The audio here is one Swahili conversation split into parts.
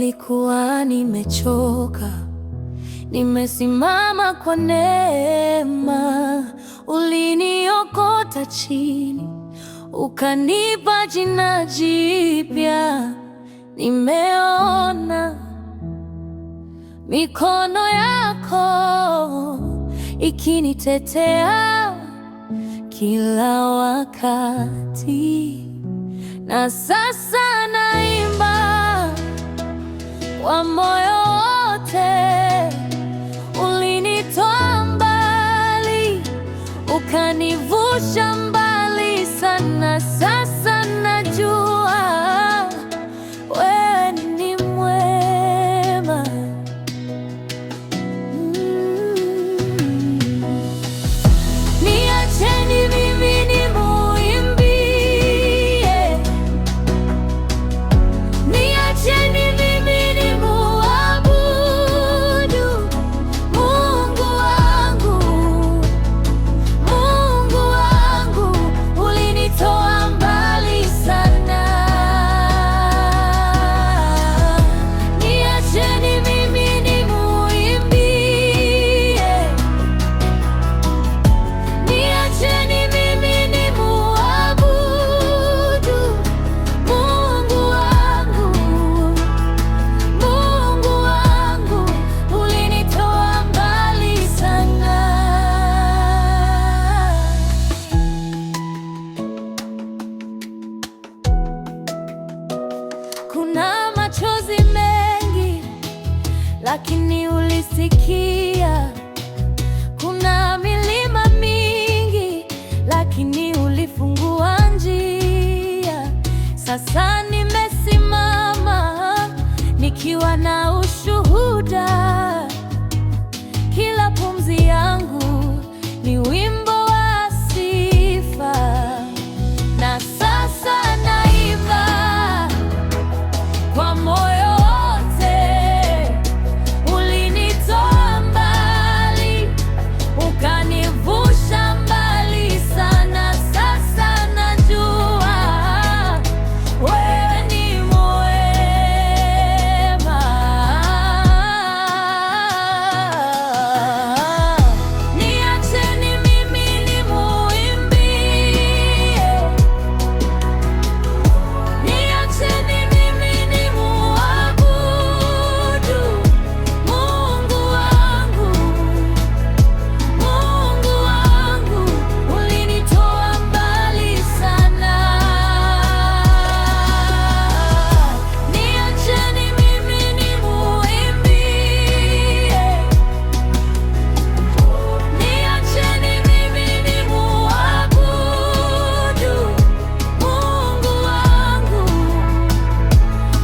nilikuwa nimechoka, nimesimama kwa neema. Uliniokota chini, ukanipa jina jipya. Nimeona mikono yako ikinitetea kila wakati, na sasa naimba kwa moyo wote. Ulinitoa mbali, ukanivusha mbali sana. Sasa najua wewe ni mwema. Niacheni mimi nimuimbie, niacheni mimi nimuabudu Mungu wangu. Mungu wangu, ulinitoa mbali sana. Niacheni mimi nimuimbie, niacheni mimi nimuabudu Mungu wangu. Mungu wangu, ulinitoa mbali sana. Kuna machozi mengi, lakini ulisikia. Kuna milima mingi, lakini ulifungua njia. Sasa nimesimama nikiwa na ushuhuda. Kila pumzi yangu ni wimbo wa sifa, na sasa naimba kwa moyo wote. Ulinitoa mbali, ukanivusha mbali sana. Sasa najua wewe ni mwema. Niacheni mimi nimuimbie, niacheni mimi nimuabudu Mungu wangu. Mungu wangu, ulinitoa mbali sana. Niacheni mimi nimuimbie, niacheni mimi nimuabudu Mungu wangu.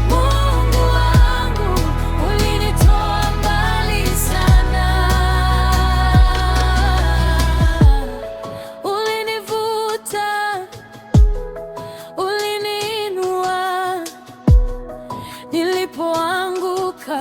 Mungu wangu, ulinitoa mbali sana. Ulinivuta, uliniinua nilipoanguka.